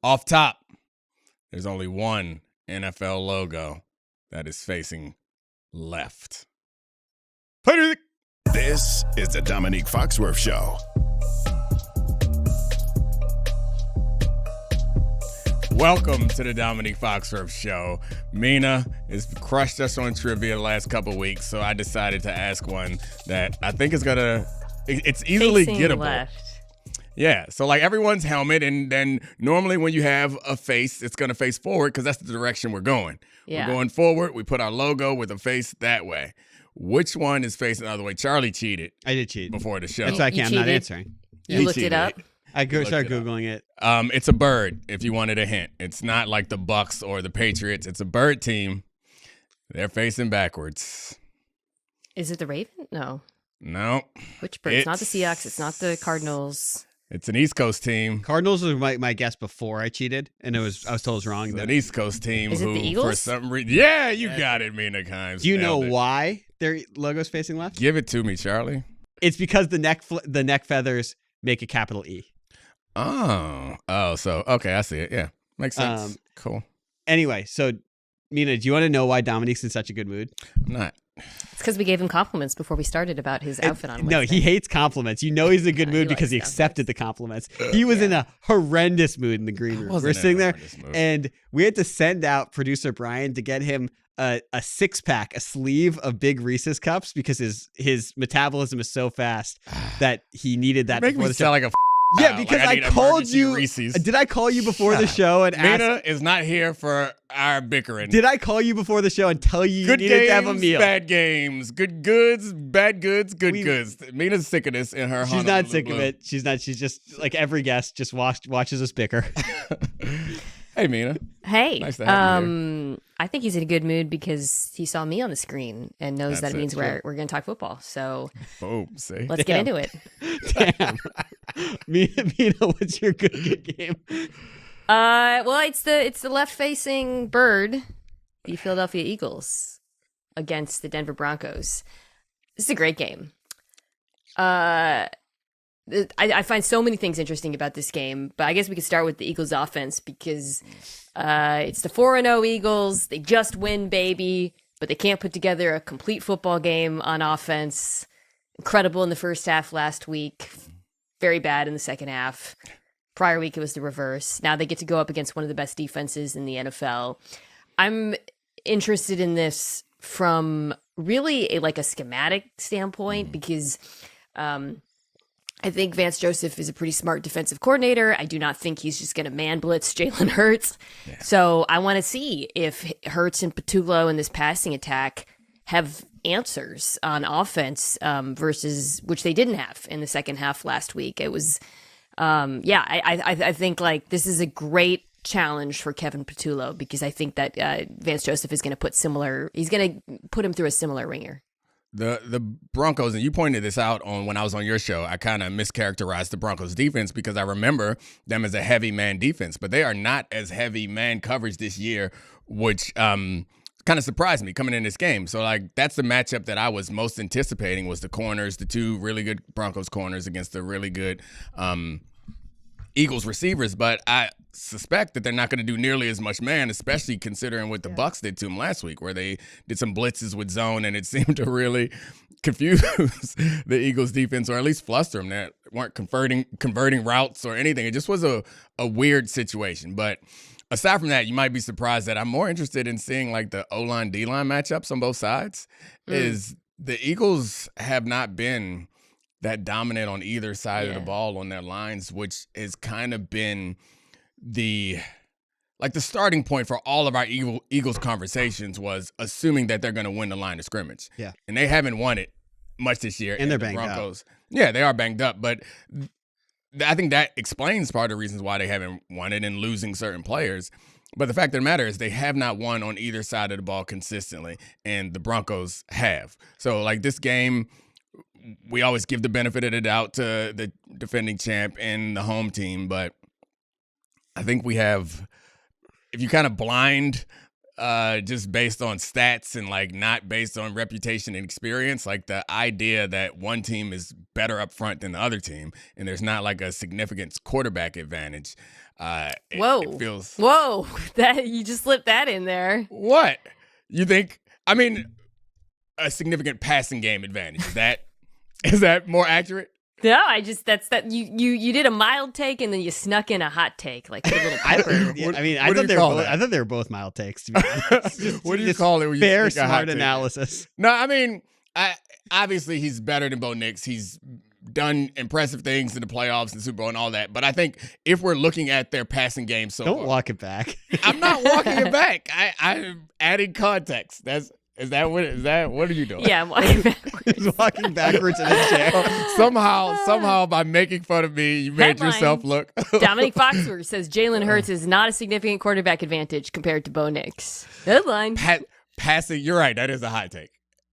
Off top, there's only one NFL logo that is facing left. This is the Domonique Foxworth Show. Welcome to the Domonique Foxworth Show. Mina has crushed us on trivia the last couple weeks, so I decided to ask one that I think is it's easily gettable. Left. Yeah, so like everyone's helmet, and then normally when you have a face, it's going to face forward because that's the direction we're going. Yeah. We're going forward. We put our logo with a face that way. Which one is facing the other way? Charlie cheated. I did cheat Before the show. That's why I'm not answering. You looked it up? I started Googling it. It's a bird, if you wanted a hint. It's not like the Bucs or the Patriots. It's a bird team. They're facing backwards. Is it the Raven? No. No. Which bird? It's not the Seahawks. It's not the Cardinals. It's an East Coast team. Cardinals was my guess before I cheated, and I was told it was wrong. It's an East Coast team. Is it the Eagles? For some reason, yeah, you got it, Mina Kimes. Do you know why their logo's facing left? Give it to me, Charlie. It's because the neck feathers make a capital E. Oh, so okay, I see it. Yeah, makes sense. Cool. Anyway, so Mina, do you want to know why Dominique's in such a good mood? I'm not. It's because we gave him compliments before we started about his outfit on Wednesday. No, he hates compliments. You know he's in a good mood because he accepted the compliments. He was in a horrendous mood in the green room. We're sitting there, and we had to send out producer Brian to get him a 6-pack, a sleeve of big Reese's cups because his metabolism is so fast that he needed that. Make me sound like a yeah, because like I called you. Reese's. Did I call you before the show and ask? Mina is not here for our bickering. Did I call you before the show and tell you good needed games, to have a meal? Bad games, good goods, bad goods, good goods. Mina's sick of this in her. She's not sick of it. She's not. She's just like every guest just watches us bicker. Hey, Mina. Hey. Nice to have you here. I think he's in a good mood because he saw me on the screen and knows that means we're going to talk football. So boom, see? Let's get into it. Damn. Mina, what's your good game? Well, it's the left-facing bird, the Philadelphia Eagles, against the Denver Broncos. This is a great game. I find so many things interesting about this game, but I guess we could start with the Eagles offense because it's the 4-0 Eagles. They just win, baby, but they can't put together a complete football game on offense. Incredible in the first half last week. Very bad in the second half. Prior week, it was the reverse. Now they get to go up against one of the best defenses in the NFL. I'm interested in this from really a schematic standpoint because I think Vance Joseph is a pretty smart defensive coordinator. I do not think he's just going to man blitz Jalen Hurts. Yeah. So I want to see if Hurts and Patullo in this passing attack have answers on offense versus which they didn't have in the second half last week. It was, I think this is a great challenge for Kevin Patullo because I think that Vance Joseph is going to he's going to put him through a similar ringer. The Broncos, and you pointed this out on when I was on your show, I kind of mischaracterized the Broncos defense because I remember them as a heavy man defense, but they are not as heavy man coverage this year, which kind of surprised me coming in this game. So that's the matchup that I was most anticipating was the corners, the two really good Broncos corners against the really good Eagles receivers, but I suspect that they're not going to do nearly as much man, especially considering what the Bucs did to them last week, where they did some blitzes with zone, and it seemed to really confuse the Eagles defense, or at least fluster them. They weren't converting routes or anything. It just was a weird situation. But aside from that, you might be surprised that I'm more interested in seeing the O-line, D-line matchups on both sides. Is the Eagles have not been that dominant on either side of the ball on their lines, which has kind of been the starting point for all of our Eagles conversations was assuming that they're going to win the line of scrimmage. Yeah. And they haven't won it much this year. And they're banged Broncos, up. Yeah, they are banged up, but I think that explains part of the reasons why they haven't won it and losing certain players. But the fact of the matter is they have not won on either side of the ball consistently, and the Broncos have. So this game, we always give the benefit of the doubt to the defending champ and the home team, but I think we have, if you kind of blind just based on stats and like not based on reputation and experience. Like the idea that one team is better up front than the other team, and there's not like a significant quarterback advantage. It feels. Whoa! That you just slipped that in there. What you think? I mean, a significant passing game advantage. Is that more accurate? No, that's that you did a mild take and then you snuck in a hot take, like a little pepper. I thought they were both mild takes. To be honest. What do you call it? When you fair, think a hot smart take? analysis. No, I mean, obviously he's better than Bo Nix. He's done impressive things in the playoffs and Super Bowl and all that. But I think if we're looking at their passing game, don't walk it back. I'm not walking it back. I'm adding context. What are you doing? Yeah, I'm walking backwards. He's walking backwards in his chair. Somehow, by making fun of me, you made yourself look. Domonique Foxworth says Jalen Hurts is not a significant quarterback advantage compared to Bo Nix. Headline. Passing, you're right. That is a hot take.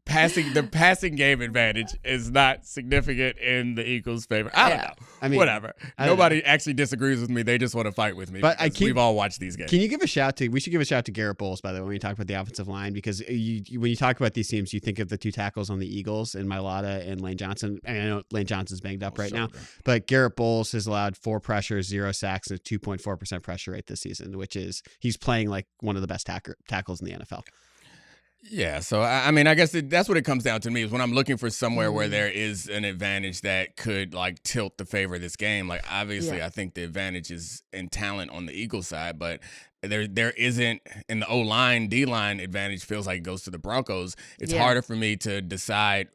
The passing game advantage is not significant in the Eagles' favor. I don't know. I mean, whatever. Nobody actually disagrees with me. They just want to fight with me. But we've all watched these games. Can you give a shout to? We should give a shout to Garrett Bowles, by the way, when you talk about the offensive line, because when you talk about these teams, you think of the two tackles on the Eagles and Mailata and Lane Johnson. And I know Lane Johnson's banged up right now, but Garrett Bowles has allowed 4 pressures, 0 sacks, and a 2.4% pressure rate this season, which is he's playing like one of the best tackles in the NFL. Yeah, so I mean, I guess that's what it comes down to me is when I'm looking for somewhere where there is an advantage that could like tilt the favor of this game. Like obviously, I think the advantage is in talent on the Eagles side, but there isn't in the O-line, D-line advantage feels like it goes to the Broncos. It's harder for me to decide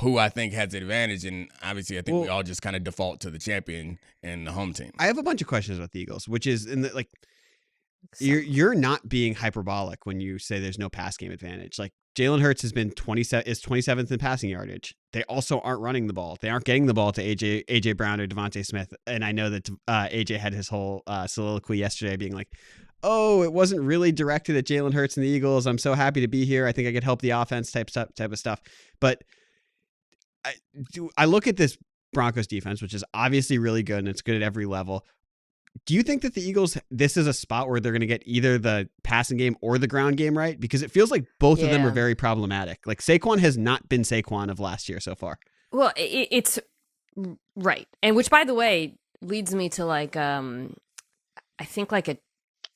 who I think has the advantage, and obviously I think we all just kind of default to the champion and the home team. I have a bunch of questions about the Eagles, which is You're not being hyperbolic when you say there's no pass game advantage. Like Jalen Hurts has been 27th in passing yardage. They also aren't running the ball. They aren't getting the ball to AJ Brown or Devontae Smith. And I know that AJ had his whole soliloquy yesterday being like, "Oh, it wasn't really directed at Jalen Hurts and the Eagles. I'm so happy to be here. I think I could help the offense type of stuff." But I look at this Broncos defense, which is obviously really good and it's good at every level. Do you think that the Eagles, this is a spot where they're going to get either the passing game or the ground game right? Because it feels like both of them are very problematic. Like Saquon has not been Saquon of last year so far. Well, it's right. And which, by the way, leads me to like, I think like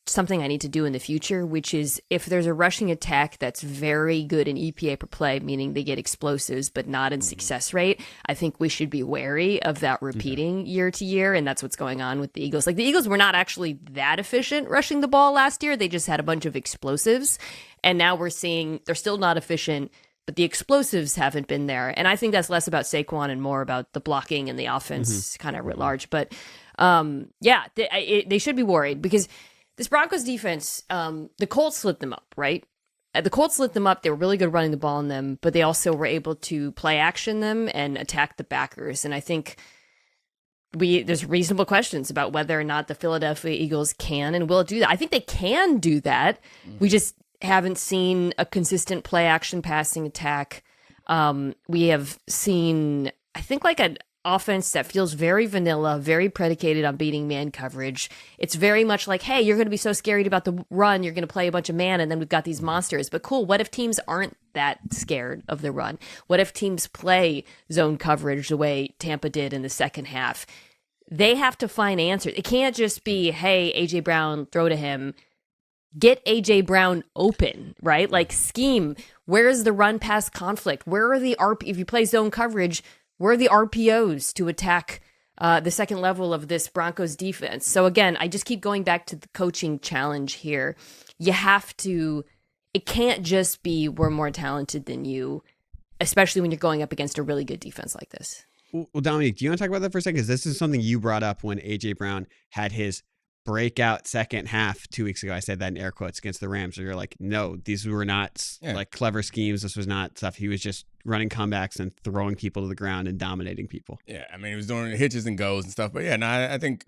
something I need to do in the future, which is if there's a rushing attack that's very good in EPA per play, meaning they get explosives but not in success rate, I think we should be wary of that repeating year to year, and that's what's going on with the Eagles. Like the Eagles were not actually that efficient rushing the ball last year. They just had a bunch of explosives, and now we're seeing they're still not efficient, but the explosives haven't been there. And I think that's less about Saquon and more about the blocking and the offense kind of writ large. But they should be worried because this Broncos defense, the Colts lit them up, right? The Colts lit them up. They were really good running the ball on them, but they also were able to play action them and attack the backers. And I think there's reasonable questions about whether or not the Philadelphia Eagles can and will do that. I think they can do that. We just haven't seen a consistent play action passing attack. We have seen, I think, like an offense that feels very vanilla, very predicated on beating man coverage. It's very much like, hey, you're going to be so scared about the run, you're going to play a bunch of man, and then we've got these monsters. But cool, what if teams aren't that scared of the run? What if teams play zone coverage the way Tampa did in the second half? They have to find answers. It can't just be, hey, A.J. Brown, throw to him. Get A.J. Brown open, right? Like scheme. Where is the run pass conflict? Where are the if you play zone coverage, where are the RPOs to attack the second level of this Broncos defense? So again, I just keep going back to the coaching challenge here. You have to, it can't just be we're more talented than you, especially when you're going up against a really good defense like this. Well, Dominique, do you want to talk about that for a second? Because this is something you brought up when A.J. Brown had his breakout second half 2 weeks ago. I said that in air quotes against the Rams. So you're like, no, these were not like clever schemes. This was not stuff. He was just running comebacks and throwing people to the ground and dominating people. Yeah, I mean, he was doing hitches and goes and stuff. But yeah, no, I think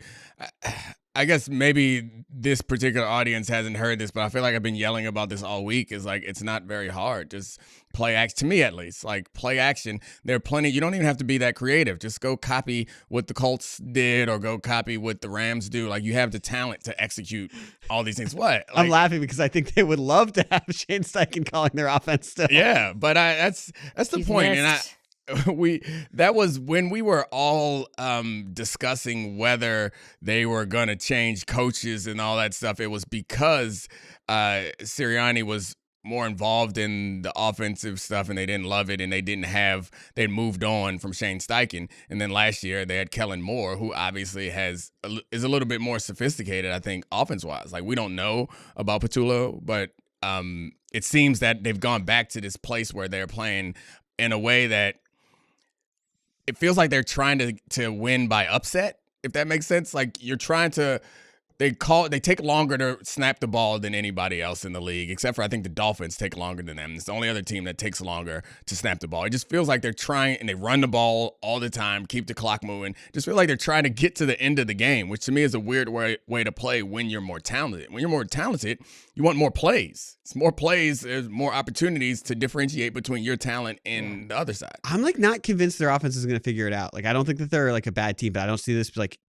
I guess maybe this particular audience hasn't heard this, but I feel like I've been yelling about this all week. Is like, it's not very hard. Just play action, to me at least. Like, play action. There are plenty. You don't even have to be that creative. Just go copy what the Colts did or go copy what the Rams do. Like, you have the talent to execute all these things. What? Like, I'm laughing because I think they would love to have Shane Steichen calling their offense still. Yeah, but that's the He's point. missed. And that was when we were all discussing whether they were going to change coaches and all that stuff. It was because Sirianni was more involved in the offensive stuff and they didn't love it, and they'd moved on from Shane Steichen. And then last year they had Kellen Moore, who obviously is a little bit more sophisticated, I think, offense-wise. Like, we don't know about Patullo, but it seems that they've gone back to this place where they're playing in a way that it feels like they're trying to win by upset, if that makes sense. Like, you're trying to they take longer to snap the ball than anybody else in the league, except for I think the Dolphins take longer than them. It's the only other team that takes longer to snap the ball. It just feels like they're trying, and they run the ball all the time, keep the clock moving. Just feel like they're trying to get to the end of the game, which to me is a weird way to play when you're more talented. When you're more talented, you want more plays. It's more plays, there's more opportunities to differentiate between your talent and the other side. I'm like not convinced their offense is going to figure it out. Like, I don't think that they're like a bad team, but I don't see this like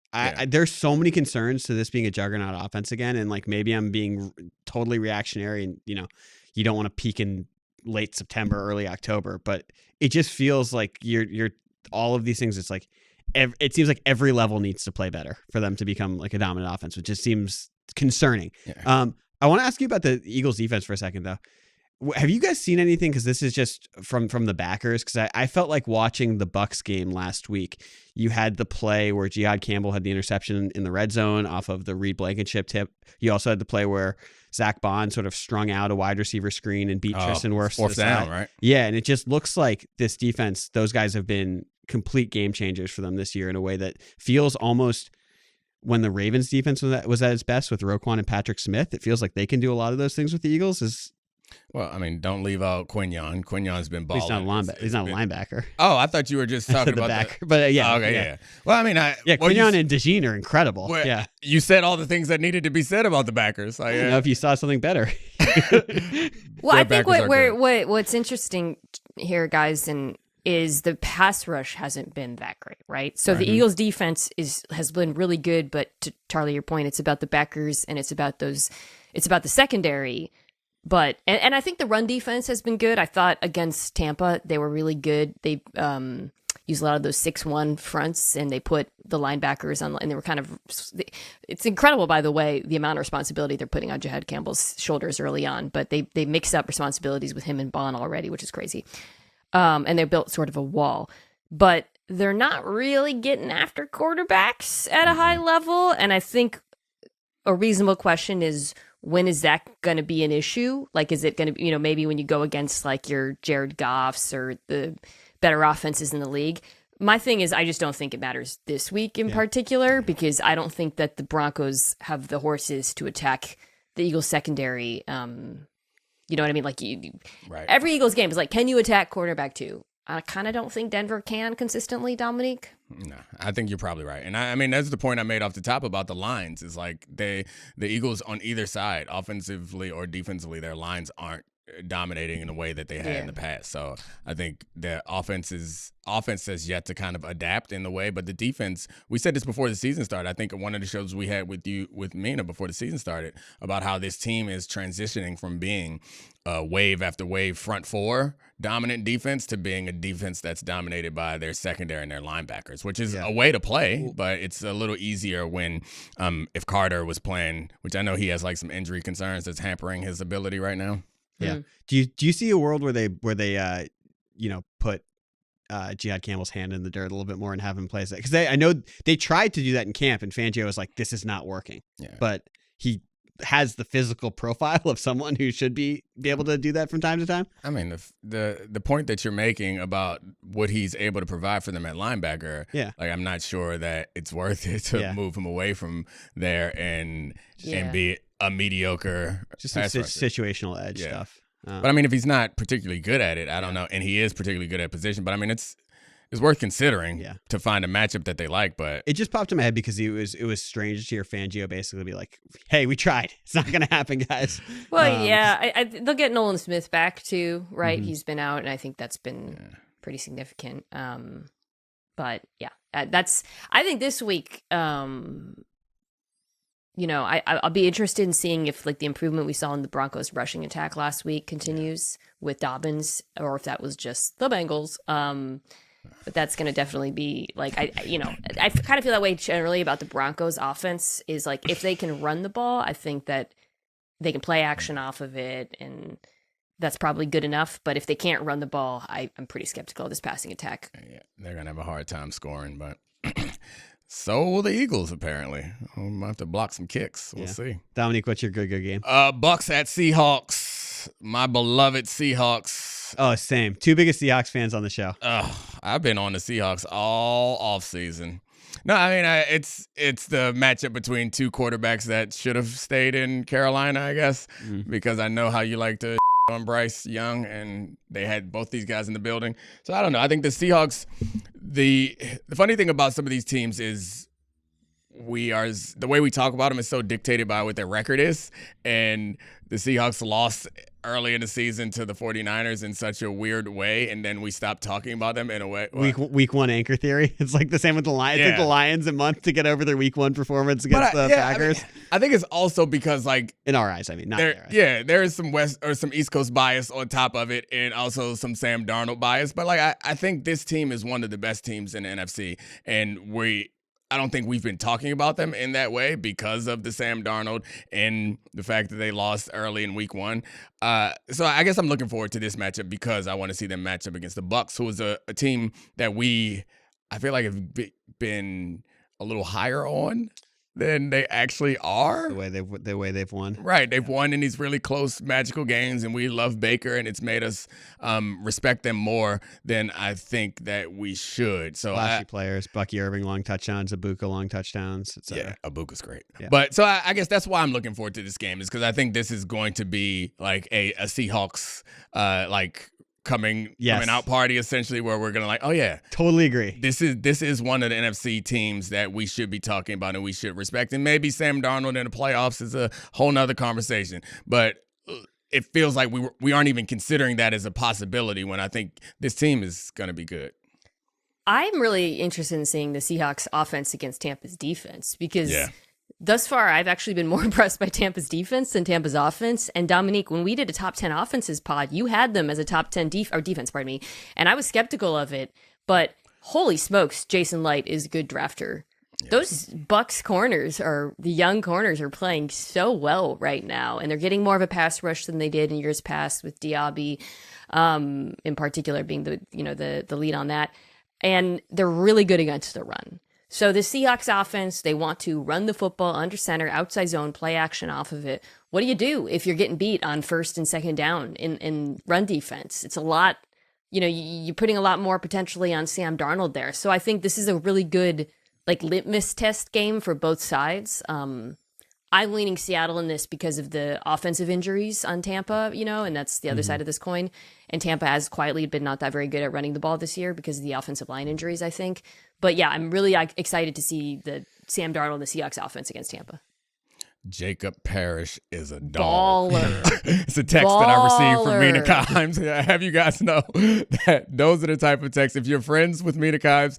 there's so many concerns to this being a juggernaut offense again, and like maybe I'm being totally reactionary, and you don't want to peak in late September, early October, but it just feels like you're all of these things. It's like it seems like every level needs to play better for them to become like a dominant offense, which just seems concerning. Yeah. I want to ask you about the Eagles defense for a second though. Have you guys seen anything? Because this is just from the backers. Because I felt like watching the Bucs game last week. You had the play where Jihad Campbell had the interception in the red zone off of the Reed Blankenship tip. You also had the play where Zach Bond sort of strung out a wide receiver screen and beat Tristan Wirfs. Fourth down, right? Yeah, and it just looks like this defense, those guys have been complete game changers for them this year in a way that feels almost when the Ravens defense was at its best with Roquan and Patrick Smith. It feels like they can do a lot of those things with the Eagles. Well, I mean, don't leave out Quinyon. Quinyon's been balling. He's not a linebacker. Oh, I thought you were just talking about backer. But yeah. Okay, yeah. Well, I mean, Quinyon and DeJean are incredible. Well, yeah. You said all the things that needed to be said about the backers. I don't know if you saw something better. Well, I think what's interesting here, guys, is the pass rush hasn't been that great, right? So the Eagles defense has been really good, but to Charlie, your point, it's about the backers and it's about the secondary. But and I think the run defense has been good. I thought against Tampa they were really good. They used a lot of those 6-1 fronts, and they put the linebackers on, and they were kind of. It's incredible, by the way, the amount of responsibility they're putting on Jihad Campbell's shoulders early on. But they mixed up responsibilities with him and Bond already, which is crazy. And they built sort of a wall, but they're not really getting after quarterbacks at a high level. And I think a reasonable question is, when is that going to be an issue? Like, is it going to be, maybe when you go against like your Jared Goffs or the better offenses in the league? My thing is, I just don't think it matters this week in particular, because I don't think that the Broncos have the horses to attack the Eagles secondary. You know what I mean? Like, right. Every Eagles game is like, can you attack quarterback too? I kind of don't think Denver can consistently, Domonique. No, I think you're probably right. And I mean, that's the point I made off the top about the lines, is like the Eagles on either side, offensively or defensively, their lines aren't dominating in a way that they had in the past. So I think the offense has yet to kind of adapt in the way, but the defense, we said this before the season started. I think one of the shows we had with Mina before the season started about how this team is transitioning from being wave after wave front four dominant defense to being a defense that's dominated by their secondary and their linebackers, which is a way to play, but it's a little easier when if Carter was playing, which I know he has like some injury concerns that's hampering his ability right now. Yeah. Do you see a world where they put Jihad Campbell's hand in the dirt a little bit more and have him play that? Because I know they tried to do that in camp, and Fangio was like, "This is not working." Yeah. But he has the physical profile of someone who should be able to do that from time to time. I mean, the point that you're making about what he's able to provide for them at linebacker, like I'm not sure that it's worth it to move him away from there and be a mediocre just some situational edge stuff. But I mean, if he's not particularly good at it, I don't know. And he is particularly good at position. But I mean, it's it's worth considering Yeah. to find a matchup that they like. But It just popped in my head because it was strange to hear Fangio basically be like, "Hey, we tried. It's not going to happen, guys." Well, yeah, they'll get Nolan Smith back too, right? Mhm. He's been out, and I think that's been pretty significant. But yeah, I think this week, you know, I'll be interested in seeing if like the improvement we saw in the Broncos rushing attack last week continues with Dobbins, or if that was just the Bengals. But that's going to definitely be like, I kind of feel that way generally about the Broncos offense is like, if they can run the ball, I think that they can play action off of it, and that's probably good enough. But if they can't run the ball, I'm pretty skeptical of this passing attack. yeah, they're going to have a hard time scoring, but so will the Eagles, apparently. We might have to block some kicks. We'll see. Dominique, what's your good game? Bucks at Seahawks. My beloved Seahawks. Oh, same. Two biggest Seahawks fans on the show. I've been on the Seahawks all offseason. No, I mean, it's the matchup between two quarterbacks that should have stayed in Carolina, I guess, because I know how you like to on Bryce Young, and they had both these guys in the building. So I don't know. I think the Seahawks, the funny thing about some of these teams is the way we talk about them is so dictated by what their record is. And the Seahawks lost early in the season to the 49ers in such a weird way, and then we stopped talking about them in a way. Week one anchor theory. It's like the same with the Lions. It took the Lions a month to get over their week one performance against the Packers. I think it's also because, like, in our eyes, I mean, not there, their eyes. Yeah, there is some West or some East Coast bias on top of it, and also some Sam Darnold bias. But like, I think this team is one of the best teams in the NFC, and I don't think we've been talking about them in that way because of the Sam Darnold and the fact that they lost early in week one. So I guess I'm looking forward to this matchup because I want to see them match up against the Bucs, who is a team that I feel like have been a little higher on than they actually are. The way they've won. Right. They've won in these really close, magical games, and we love Baker, and it's made us respect them more than I think that we should. So Flashy players, Bucky Irving, long touchdowns, Ibuka, long touchdowns, etc. Yeah, Ibuka's great. Yeah. But so I guess that's why I'm looking forward to this game, is because I think this is going to be like a Seahawks coming out party, essentially, where we're gonna like, oh yeah, totally agree. This is one of the NFC teams that we should be talking about and we should respect. And maybe Sam Darnold in the playoffs is a whole nother conversation, but it feels like we aren't even considering that as a possibility when I think this team is gonna be good. I'm really interested in seeing the Seahawks offense against Tampa's defense because thus far, I've actually been more impressed by Tampa's defense than Tampa's offense. And Dominique, when we did a top 10 offenses pod, you had them as a top 10 defense, and I was skeptical of it. But holy smokes, Jason Light is a good drafter. Yeah. Those Bucs corners the young corners are playing so well right now, and they're getting more of a pass rush than they did in years past with Diaby, in particular being the lead on that. And they're really good against the run. So the Seahawks offense, they want to run the football under center, outside zone, play action off of it. What do you do if you're getting beat on first and second down in run defense? It's a lot, you're putting a lot more potentially on Sam Darnold there. So I think this is a really good litmus test game for both sides. I'm leaning Seattle in this because of the offensive injuries on Tampa, and that's the other side of this coin. And Tampa has quietly been not that very good at running the ball this year because of the offensive line injuries, I think. But yeah, I'm really excited to see the Sam Darnold and the Seahawks offense against Tampa. Jacob Parrish is a dog. Baller. It's a text that I received from Mina Kimes. I have you guys know that those are the type of texts. If you're friends with Mina Kimes,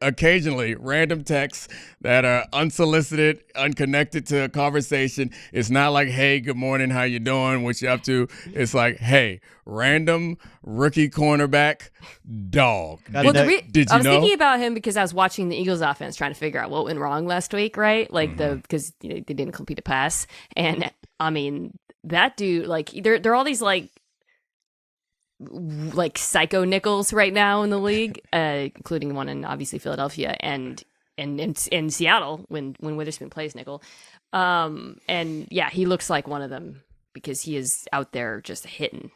occasionally random texts that are unsolicited, unconnected to a conversation. It's not like, hey, good morning, how you doing, what you up to? It's like, hey, random rookie cornerback dog. Well, did you I was know? thinking about him because I was watching the Eagles offense trying to figure out what went wrong last week, right? Because they didn't complete a pass. And I mean, that dude, there are all these psycho nickels right now in the league, including one in obviously Philadelphia and in Seattle when Witherspoon plays nickel. And yeah, he looks like one of them because he is out there just hitting.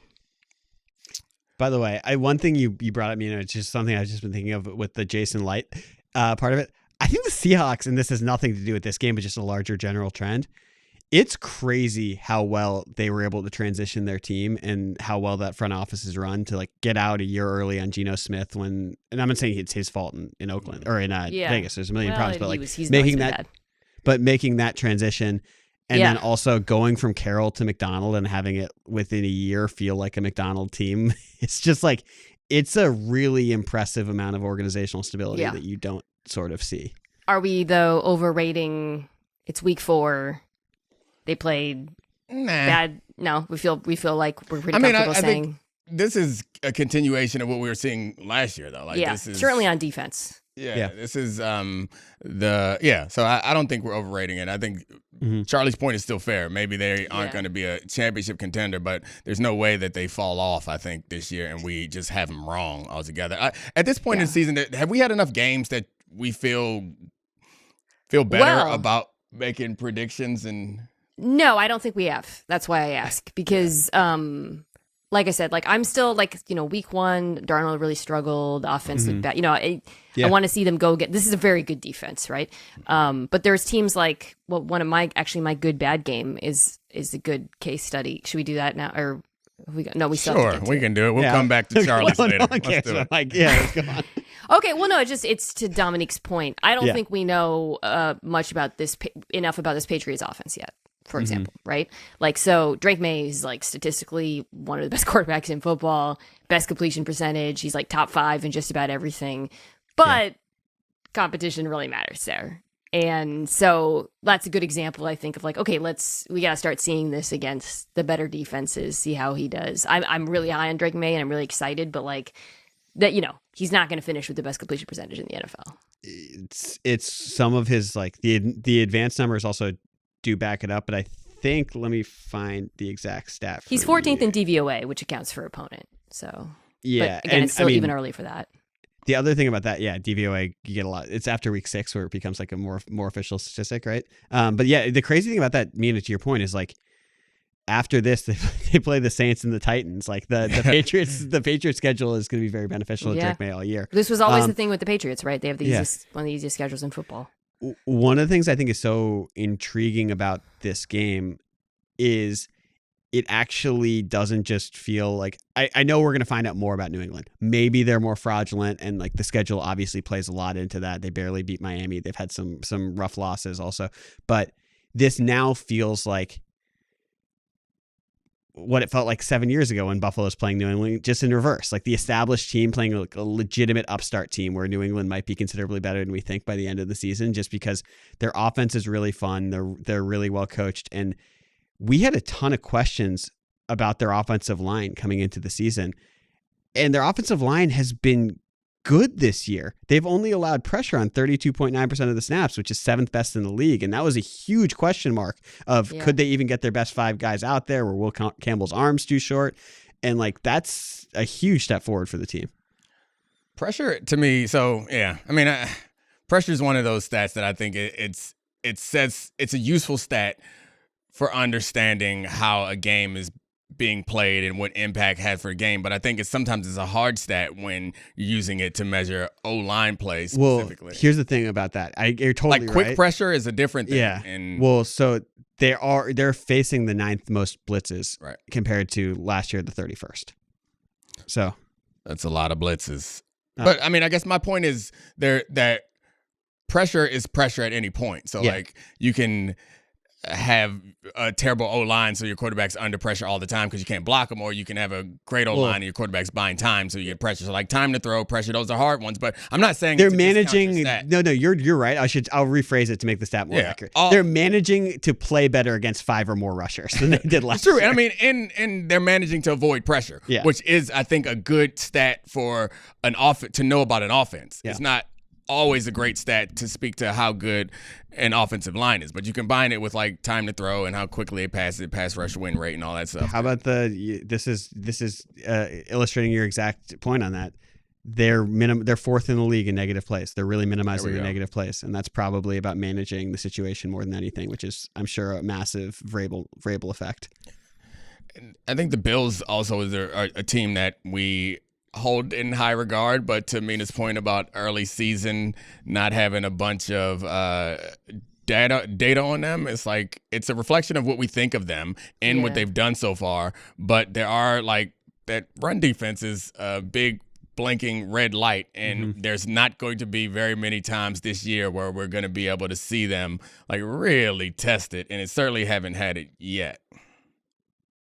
By the way, one thing you brought up, it's just something I've just been thinking of with the Jason Light part of it. I think the Seahawks, and this has nothing to do with this game, but just a larger general trend, It's crazy how well they were able to transition their team and how well that front office is run to like get out a year early on Geno Smith and I'm not saying it's his fault in Oakland or in Vegas. There's a million problems, but like making that transition and then also going from Carroll to McDonald and having it within a year feel like a McDonald team. It's just like, it's a really impressive amount of organizational stability that you don't sort of see. Are we though overrating? It's week 4. They played bad. No, we feel like we're pretty comfortable saying. Think this is a continuation of what we were seeing last year, though. Like, this is certainly on defense. Yeah, this is So I don't think we're overrating it. I think Charlie's point is still fair. Maybe they aren't going to be a championship contender, but there's no way that they fall off, I think, this year, and we just have them wrong altogether. At this point in the season, have we had enough games that we feel better about making predictions? And no, I don't think we have. That's why I ask, because like I said, like I'm still like, week 1, Darnold really struggled. The offense looked bad. I want to see them go get. This is a very good defense, right? But there's teams like, one of my good bad game is a good case study. Should we do that now, or we still have to get to we can do it. We'll come back to Charlie's later. No one cares. Let's go on. Okay, well, no, it's to Domonique's point. I don't think we know much about enough about this Patriots offense yet. For example, right? Like, so Drake May is like statistically one of the best quarterbacks in football, best completion percentage. He's like top 5 in just about everything, but competition really matters there. And so that's a good example, I think, of like, okay, we got to start seeing this against the better defenses, see how he does. I'm really high on Drake May and I'm really excited, but like that, he's not going to finish with the best completion percentage in the NFL. It's some of his, like the advanced numbers also do back it up, but I think, let me find the exact stat. He's 14th in DVOA, which accounts for opponent. So yeah, but again, it's still even early for that. The other thing about that, DVOA, you get a lot. It's after week 6 where it becomes like a more official statistic, right? But yeah, the crazy thing about that, Mina, to your point, is like after this, they play the Saints and the Titans. Like the Patriots, the Patriots schedule is going to be very beneficial to Drake May all year. This was always the thing with the Patriots, right? They have one of the easiest schedules in football. One of the things I think is so intriguing about this game is it actually doesn't just feel like I know we're going to find out more about New England. Maybe they're more fraudulent, and like the schedule obviously plays a lot into that. They barely beat Miami. They've had some rough losses also, but this now feels like what it felt like 7 years ago when Buffalo's playing New England, just in reverse, like the established team playing like a legitimate upstart team where New England might be considerably better than we think by the end of the season, just because their offense is really fun. They're really well coached. And we had a ton of questions about their offensive line coming into the season, and their offensive line has been good this year. They've only allowed pressure on 32.9% of the snaps, which is 7th best in the league. And that was a huge question mark of could they even get their best 5 guys out there? Were Will Campbell's arms too short? And like, that's a huge step forward for the team. Pressure to me. So yeah, I mean, pressure is one of those stats that I think it's a useful stat for understanding how a game is being played and what impact had for a game, but I think sometimes it's a hard stat when you're using it to measure O-line plays specifically. Well, here's the thing about that. You're totally like quick right. Pressure is a different thing. Yeah. So they're facing the 9th most blitzes compared to last year, the 31st. So that's a lot of blitzes. But I mean, I guess my point is that pressure is pressure at any point. So like you can have a terrible O-line so your quarterback's under pressure all the time because you can't block them, or you can have a great O-line and your quarterback's buying time so you get pressure. So like time to throw, pressure, those are hard ones, but I'm not saying they're managing. No, you're right. I'll rephrase it to make the stat more accurate. They're managing to play better against 5 or more rushers than they did last year. True. I mean, and they're managing to avoid pressure, which is, I think, a good stat for an offense to know about an offense. It's not always a great stat to speak to how good an offensive line is, but you combine it with like time to throw and how quickly they pass it, pass rush win rate, and all that stuff. How about this is illustrating your exact point on that. They're 4th in the league in negative plays. They're really minimizing the negative plays, and that's probably about managing the situation more than anything, which is, I'm sure, a massive Vrabel effect. I think the Bills also are a team that we hold in high regard, but to Mina's point about early season not having a bunch of data on them. It's like it's a reflection of what we think of them and what they've done so far. But there are like that run defense is a big blinking red light, and there's not going to be very many times this year where we're going to be able to see them like really test it, and it certainly haven't had it yet.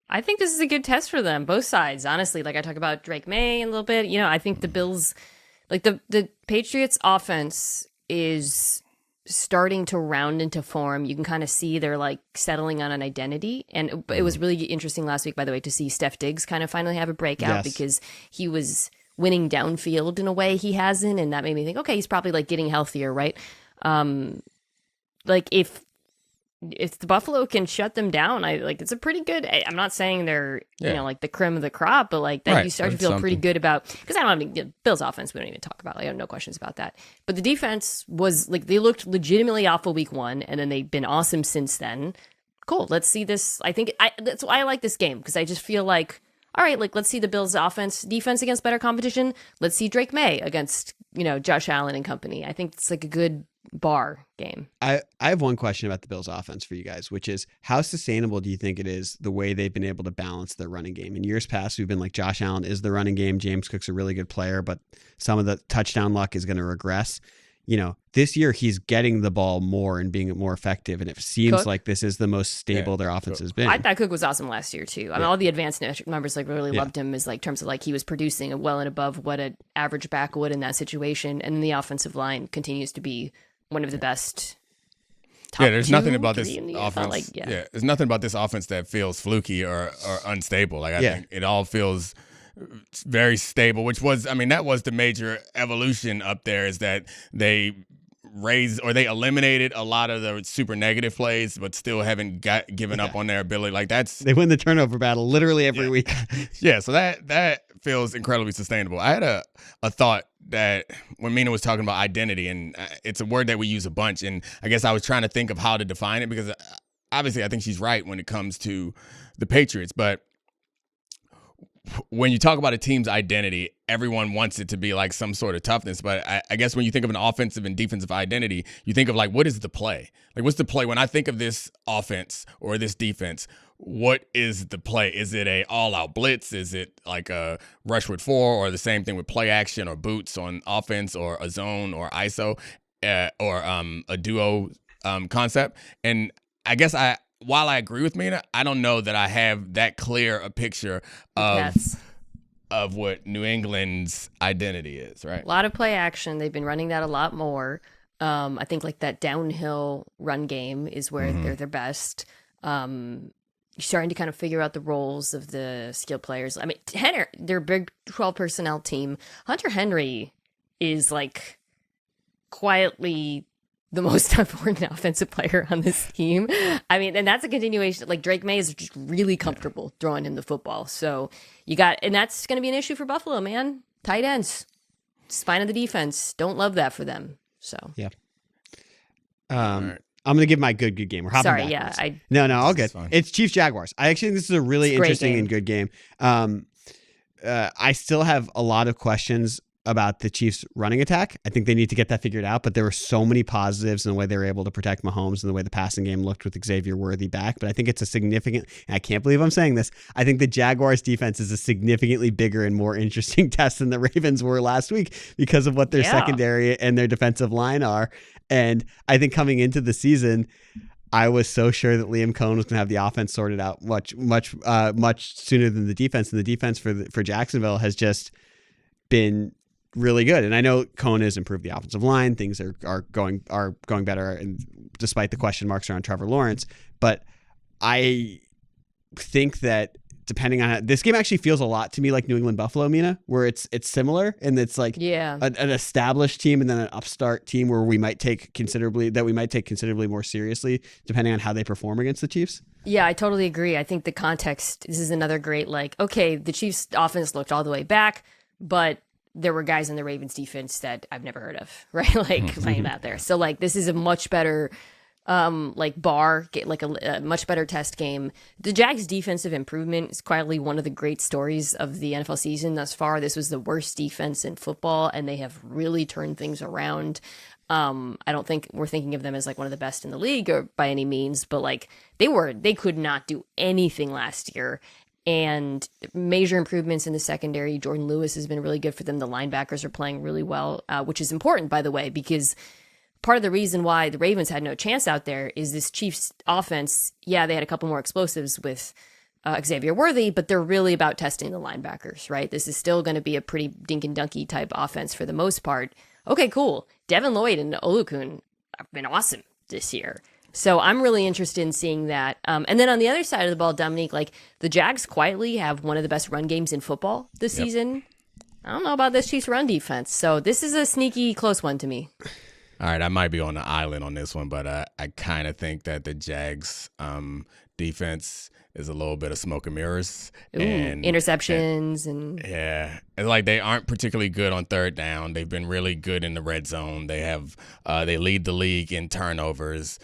I think this is a good test for them, both sides, honestly. Like I talk about Drake May a little bit. You know, I think the Bills, like the Patriots offense is starting to round into form. You can kind of see they're like settling on an identity. And it was really interesting last week, by the way, to see Steph Diggs kind of finally have a breakout because he was winning downfield in a way he hasn't, and that made me think, okay, he's probably like getting healthier, right? Like if the Buffalo can shut them down, it's a pretty good. I'm not saying they're you know like the creme of the crop, but like that you start to feel pretty good about, because I don't have Bills offense. We don't even talk about. I have no questions about that. But the defense was like they looked legitimately awful week one, and then they've been awesome since then. Cool. Let's see this. I think that's why I like this game, because I just feel like, all right, like let's see the Bills' defense against better competition. Let's see Drake May against, Josh Allen and company. I think it's like a good bar game. I have one question about the Bills' offense for you guys, which is how sustainable do you think it is the way they've been able to balance their running game? In years past, we've been like Josh Allen is the running game. James Cook's a really good player, but some of the touchdown luck is going to regress. This year he's getting the ball more and being more effective, and it seems like this is the most stable their offense has been. I thought Cook was awesome last year too. I mean, all the advanced numbers really loved him as like terms of like he was producing well and above what an average back would in that situation, and the offensive line continues to be one of the best. There's nothing about this offense. There's nothing about this offense that feels fluky or unstable. Like I think it all feels very stable, which was, that was the major evolution up there, is that they they eliminated a lot of the super negative plays, but still haven't given up on their ability. Like they win the turnover battle literally every week. So that feels incredibly sustainable. I had a thought that when Mina was talking about identity, and it's a word that we use a bunch, and I guess I was trying to think of how to define it, because obviously I think she's right when it comes to the Patriots, but when you talk about a team's identity, everyone wants it to be like some sort of toughness. But I guess when you think of an offensive and defensive identity, you think of like, what is the play? Like, what's the play? When I think of this offense or this defense, what is the play? Is it a all-out blitz? Is it like a rush with four, or the same thing with play action or boots on offense, or a zone or ISO, or a duo concept? And I guess while I agree with Mina, I don't know that I have that clear a picture of what New England's identity is, right? A lot of play action. They've been running that a lot more. I think like that downhill run game is where they're their best. You're starting to kind of figure out the roles of the skilled players. I mean, their big 12 personnel team, Hunter Henry is like quietly the most important offensive player on this team. I mean, and that's a continuation. Like Drake May is just really comfortable throwing him the football. So and that's going to be an issue for Buffalo, man. Tight ends, spine of the defense. Don't love that for them. So I'm going to give my good game. We're hopping backwards. No, all good. It's Chiefs Jaguars. I actually think this is a really interesting and good game. I still have a lot of questions about the Chiefs running attack. I think they need to get that figured out, but there were so many positives in the way they were able to protect Mahomes and the way the passing game looked with Xavier Worthy back. But I think it's a significant, and I can't believe I'm saying this, I think the Jaguars defense is a significantly bigger and more interesting test than the Ravens were last week because of what their secondary and their defensive line are. And I think coming into the season, I was so sure that Liam Cohen was going to have the offense sorted out much sooner than the defense. And the defense for Jacksonville has just been really good. And I know Cohen has improved the offensive line. Things are going better, and despite the question marks around Trevor Lawrence. But I think that depending on this game actually feels a lot to me like New England Buffalo, Mina, where it's similar, and it's like an established team and then an upstart team where we might take considerably more seriously depending on how they perform against the Chiefs. Yeah, I totally agree. I think the context, this is another great, the Chiefs offense looked all the way back, but there were guys in the Ravens defense that I've never heard of, right? Playing out there. So this is a much better bar, a much better test game. The Jags defensive improvement is quietly one of the great stories of the NFL season thus far. This was the worst defense in football, and they have really turned things around. I don't think we're thinking of them as like one of the best in the league or by any means, but like they could not do anything last year. And major improvements in the secondary. Jordan Lewis has been really good for them. The linebackers are playing really well, which is important, by the way, because part of the reason why the Ravens had no chance out there is this Chiefs offense. Yeah, they had a couple more explosives with Xavier Worthy, but they're really about testing the linebackers, right? This is still going to be a pretty dink and dunky type offense for the most part. Okay, cool. Devin Lloyd and Olukun have been awesome this year. So I'm really interested in seeing that. And then on the other side of the ball, Domonique, like the Jags quietly have one of the best run games in football this season. I don't know about this Chiefs run defense. So this is a sneaky close one to me. All right, I might be on the island on this one, but I kind of think that the Jags defense is a little bit of smoke and mirrors. Ooh, and interceptions and yeah, and like they aren't particularly good on third down. They've been really good in the red zone. They have they lead the league in turnovers.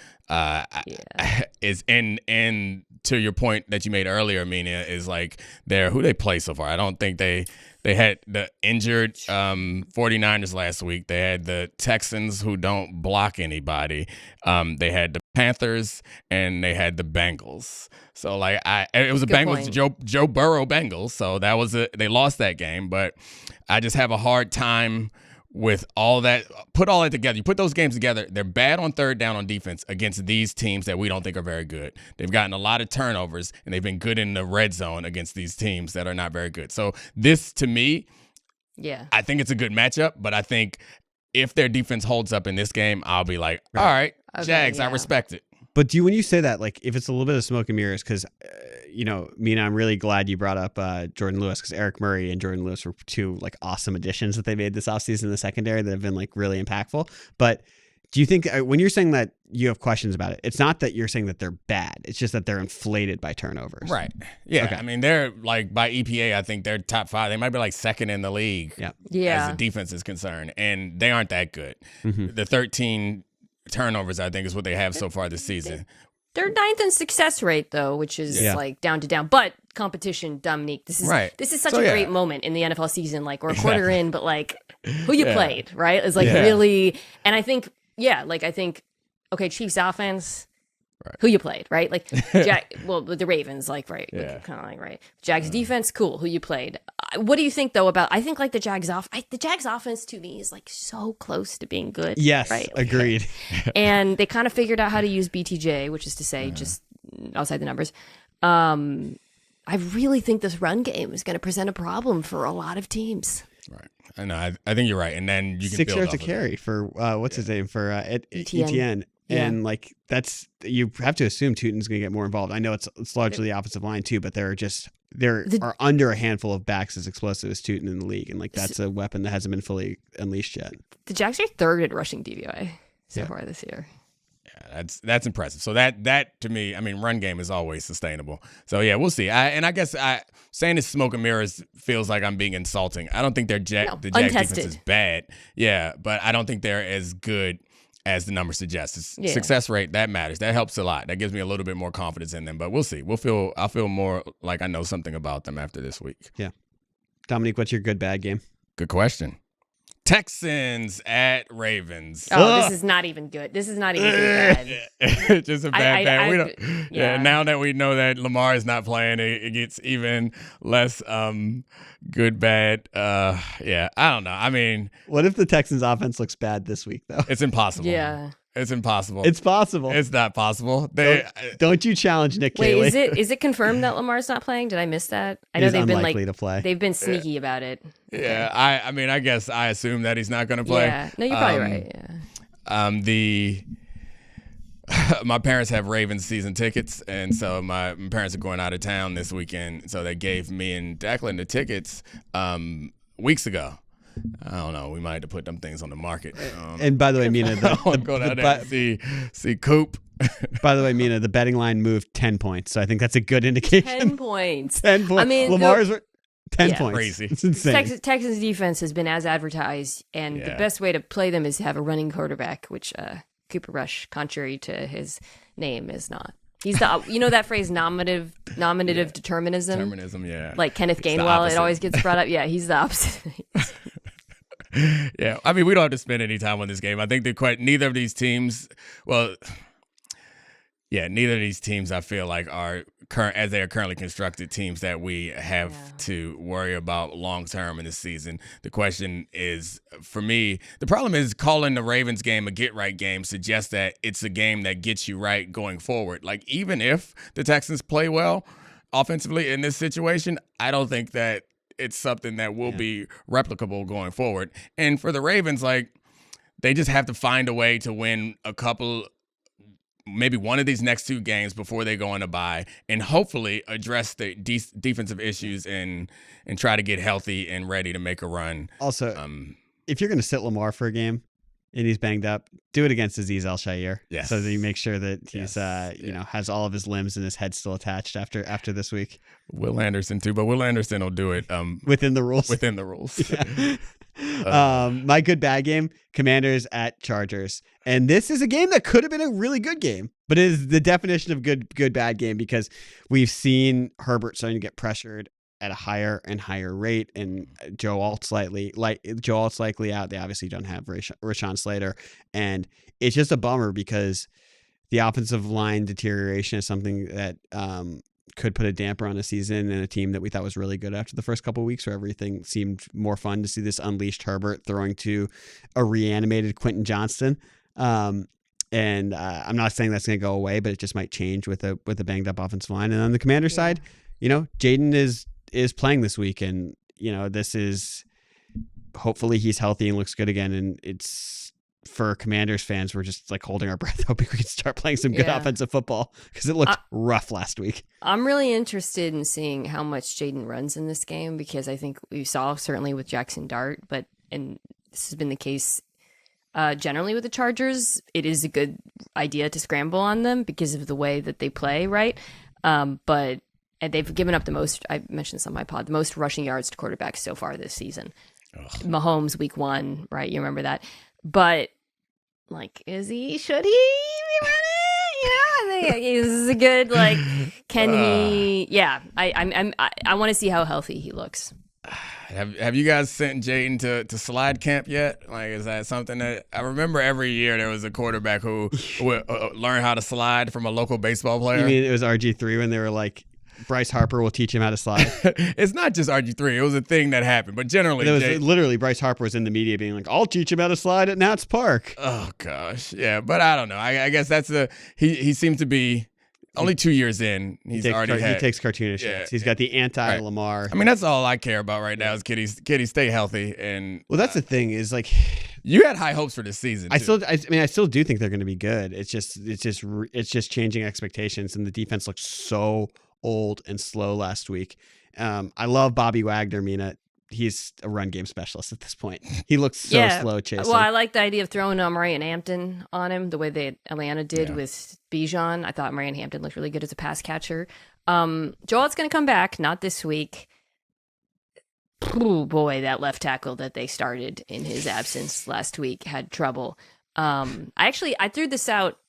Is and to your point that you made earlier, Mina, is like who they play so far. I don't think they had the injured 49ers last week. They had the Texans who don't block anybody. They had the Panthers and they had the Bengals. So like it was a Bengals Joe Burrow Bengals. So that was they lost that game, but I just have a hard time with all that. Put all that together. You put those games together, they're bad on third down on defense against these teams that we don't think are very good. They've gotten a lot of turnovers, and they've been good in the red zone against these teams that are not very good. So this, to me, I think it's a good matchup, but I think if their defense holds up in this game, I'll be like, all right, okay, Jags, I respect it. But when you say that, like, if it's a little bit of smoke and mirrors, because, Mina, I'm really glad you brought up Jordan Lewis, because Eric Murray and Jordan Lewis were two, like, awesome additions that they made this offseason in the secondary that have been, like, really impactful. But do you think, when you're saying that you have questions about it, it's not that you're saying that they're bad. It's just that they're inflated by turnovers. Right. Yeah. Okay. I mean, they're, like, by EPA, I think they're top 5. They might be, like, second in the league as the defense is concerned. And they aren't that good. Mm-hmm. The 13 turnovers, I think, is what they have so far this season. They're 9th in success rate, though, which is like down to down. But competition, Domonique, this is such a great moment in the NFL season. Like, we're a quarter in, but like, who you played, right? Is like really, and I think, okay, Chiefs offense, who you played, right? Like, the Ravens, like, right, kind of like, right. Jags defense, cool. Who you played? What do you think though about? I think like the Jags offense to me is like so close to being good. Yes, right? Agreed. And they kind of figured out how to use BTJ, which is to say, just outside the numbers. I really think this run game is going to present a problem for a lot of teams. Right. I know. I think you're right. And then you can 6 build yards off to carry for what's his name for ETN. And like that's, you have to assume Tutin's going to get more involved. I know it's largely the offensive line too, but there are under a handful of backs as explosive as Tutin in the league, and like that's a weapon that hasn't been fully unleashed yet. The Jags are 3rd at rushing DVOA so far this year. Yeah, that's impressive. So that to me, I mean, run game is always sustainable. So yeah, we'll see. I guess saying it's smoke and mirrors feels like I'm being insulting. I don't think the Jags defense is bad. Yeah, but I don't think they're as good as the numbers suggest. Success rate, that matters. That helps a lot. That gives me a little bit more confidence in them. But we'll see. I'll feel more like I know something about them after this week. Yeah. Domonique, what's your good bad game? Good question. Texans at Ravens. Oh, this is not even good. This is not even bad. Just a bad. Now that we know that Lamar is not playing, it gets even less good bad. I don't know. I mean, what if the Texans offense looks bad this week though? It's impossible. Yeah. It's impossible. It's possible. It's not possible. Don't you challenge Nick Caley. Wait, is it confirmed that Lamar's not playing? Did I miss that? I know He's they've been unlikely to play. They've been sneaky about it. Yeah, I mean, I guess I assume that he's not going to play. Yeah, no, you're probably right. Yeah. My parents have Ravens season tickets, and so my parents are going out of town this weekend, so they gave me and Declan the tickets weeks ago. I don't know. We might have to put them things on the market. And by the way, Mina, go down there and see Coop. By the way, Mina, the betting line moved 10 points, so I think that's a good indication. 10 points. 10 points. I mean, Lamar's 10 points. Crazy. It's insane. Texas defense has been as advertised, and the best way to play them is to have a running quarterback, which Cooper Rush, contrary to his name, is not. He's the that phrase nominative determinism. Determinism, yeah. Like Kenneth Gainwell, it always gets brought up. Yeah, he's the opposite. Yeah, I mean, we don't have to spend any time on this game. I think neither of these teams, neither of these teams I feel like are as they are currently constructed teams that we have to worry about long term in this season. The question is, for me, the problem is calling the Ravens game a get right game suggests that it's a game that gets you right going forward. Like, even if the Texans play well offensively in this situation, I don't think that it's something that will be replicable going forward. And for the Ravens, like, they just have to find a way to win maybe one of these next two games before they go on a bye, and hopefully address the defensive issues and try to get healthy and ready to make a run. Also, if you're going to sit Lamar for a game and he's banged up, do it against Azeez Al-Shaair. Yes. So that you make sure that he's has all of his limbs and his head still attached after this week. Will Anderson too, but Will Anderson will do it within the rules. Within the rules. My good bad game, Commanders at Chargers. And this is a game that could have been a really good game, but it is the definition of good bad game because we've seen Herbert starting to get pressured at a higher and higher rate, and Joe Alt's likely out. They obviously don't have Rashawn Slater, and it's just a bummer because the offensive line deterioration is something that could put a damper on a season and a team that we thought was really good after the first couple of weeks where everything seemed more fun to see this unleashed Herbert throwing to a reanimated Quentin Johnston. And I'm not saying that's going to go away, but it just might change with a banged up offensive line. And on the Commander side, Jaden is playing this week, and this is hopefully he's healthy and looks good again. And it's for Commanders fans, we're just like holding our breath, hoping we can start playing some good offensive football because it looked rough last week. I'm really interested in seeing how much Jaden runs in this game because I think we saw certainly with Jackson Dart, and this has been the case generally with the Chargers. It is a good idea to scramble on them because of the way that they play, right? But they've given up the most, I mentioned this on my pod, the most rushing yards to quarterbacks so far this season. Ugh. Mahomes week 1, right? You remember that. But should he be running? I think this is a good, can he? Yeah, I want to see how healthy he looks. Have you guys sent Jaden to slide camp yet? Like, is that something that I remember every year there was a quarterback who would learn how to slide from a local baseball player? You mean it was RG3 when they were like, Bryce Harper will teach him how to slide? It's not just RG3. It was a thing that happened. But generally, literally Bryce Harper was in the media being like, I'll teach him how to slide at Nats Park. Oh, gosh. Yeah, but I don't know. I guess that's he seems to be only 2 years in. He takes cartoonish hits. He's got the anti-Lamar. Right. I mean, that's all I care about right now is Kitty stay healthy. And well, that's the thing is like, you had high hopes for this season. I still do think they're going to be good. It's just changing expectations, and the defense looks so old and slow last week. I love Bobby Wagner, Mina. He's a run game specialist at this point. He looks so slow chasing. Well, I like the idea of throwing Marion Hampton on him the way Atlanta did with Bijan. I thought Marion Hampton looked really good as a pass catcher. Joel's going to come back, not this week. Oh boy, that left tackle that they started in his absence last week had trouble. I threw this out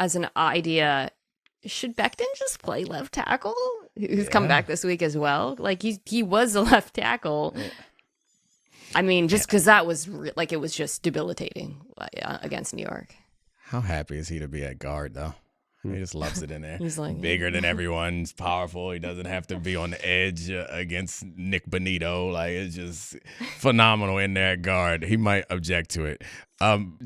as an idea. Should Becton just play left tackle? Who's come back this week as well? Like he was a left tackle. Yeah. I mean, just because that was it was just debilitating against New York. How happy is he to be at guard though? He just loves it in there. He's like bigger than everyone. He's powerful. He doesn't have to be on the edge against Nick Bonito. Like, it's just phenomenal in there at guard. He might object to it.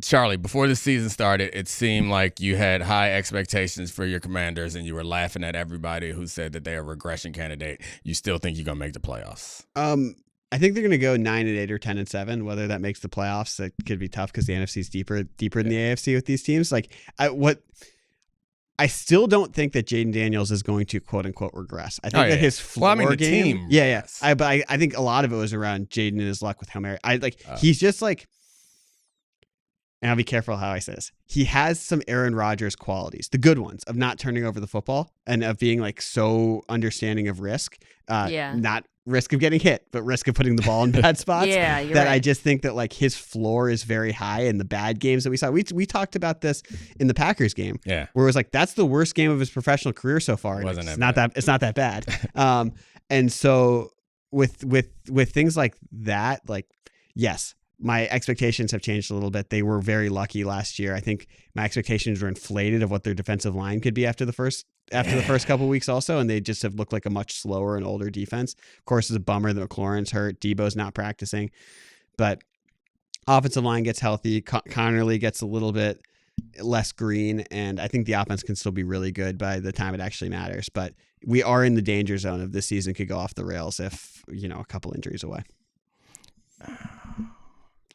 Charlie, before the season started, it seemed like you had high expectations for your Commanders, and you were laughing at everybody who said that they're a regression candidate. You still think you're gonna make the playoffs? I think they're going to go 9-8 or 10-7. Whether that makes the playoffs, that could be tough because the NFC is deeper than the AFC with these teams. I still don't think that Jaden Daniels is going to quote unquote regress. I think that his floor game. Team. Yeah. But I think a lot of it was around Jaden and his luck with Hail Mary. He's just like, and I'll be careful how I say this. He has some Aaron Rodgers qualities, the good ones of not turning over the football and of being like so understanding of risk. Not risk of getting hit, but risk of putting the ball in bad spots. Yeah, you're that right. I just think that like his floor is very high in the bad games that we saw. We talked about this in the Packers game. Yeah. Where it was like, that's the worst game of his professional career so far. It's not that bad. And so with things like that, like yes, my expectations have changed a little bit. They were very lucky last year. I think my expectations were inflated of what their defensive line could be after the first couple of weeks also, and they just have looked like a much slower and older defense. Of course, it's a bummer that McLaurin's hurt. Debo's not practicing, but offensive line gets healthy. Connerly gets a little bit less green, and I think the offense can still be really good by the time it actually matters. But we are in the danger zone of this season could go off the rails if, a couple injuries away.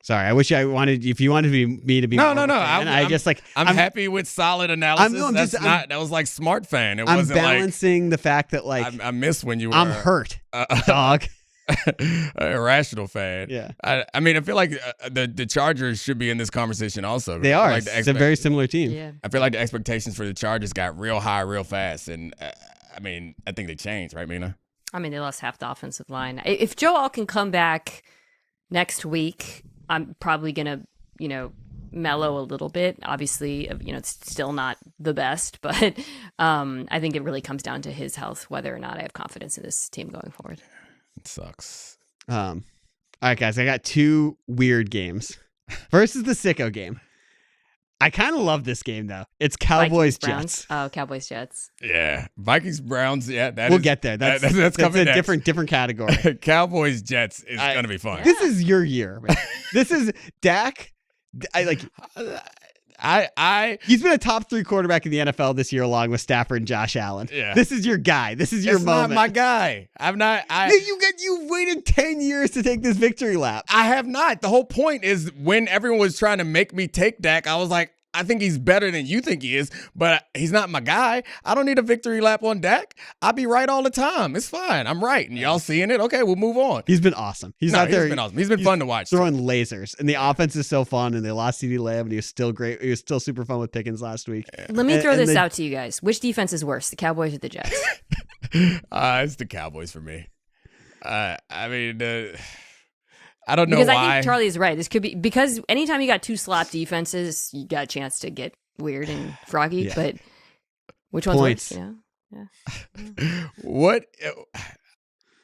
Sorry, I wish if you wanted me to be no. I'm happy with solid analysis. That was like smart fan. It wasn't balancing the fact that I miss when you were. I'm hurt, dog. Irrational fan. Yeah. I mean, I feel like the Chargers should be in this conversation also. They are. Like it's a very similar team. Yeah. I feel like the expectations for the Chargers got real high real fast, and I think they changed, right, Mina? I mean, they lost half the offensive line. If Joel can come back next week, I'm probably gonna, mellow a little bit. Obviously, it's still not the best, but I think it really comes down to his health, whether or not I have confidence in this team going forward. It sucks. All right, guys, I got two weird games. First is the sicko game. I kind of love this game, though. It's Cowboys-Jets. Oh, Cowboys-Jets. Yeah. Vikings-Browns, yeah. We'll get there. That's coming a next. different category. Cowboys-Jets is going to be fun. This is your year, man. This is Dak. He's been a top 3 quarterback in the NFL this year, along with Stafford and Josh Allen. Yeah. This is your guy. This is your moment. Not my guy. I'm not. You waited 10 years to take this victory lap. I have not. The whole point is when everyone was trying to make me take Dak, I was like, I think he's better than you think he is, but he's not my guy. I don't need a victory lap on Dak. I'll be right all the time. It's fine. I'm right. And y'all seeing it? Okay, we'll move on. He's been awesome. He's been awesome. He's been fun to watch. Throwing lasers. And the offense is so fun, and they lost CeeDee Lamb, and he was still great. He was still super fun with Pickens last week. Let me throw this out to you guys. Which defense is worse, the Cowboys or the Jets? It's the Cowboys for me. I don't know because why. I think Charlie is right. This could be because anytime you got 2 slop defenses, you got a chance to get weird and froggy. Yeah. But which one's Points. worse? Yeah. What?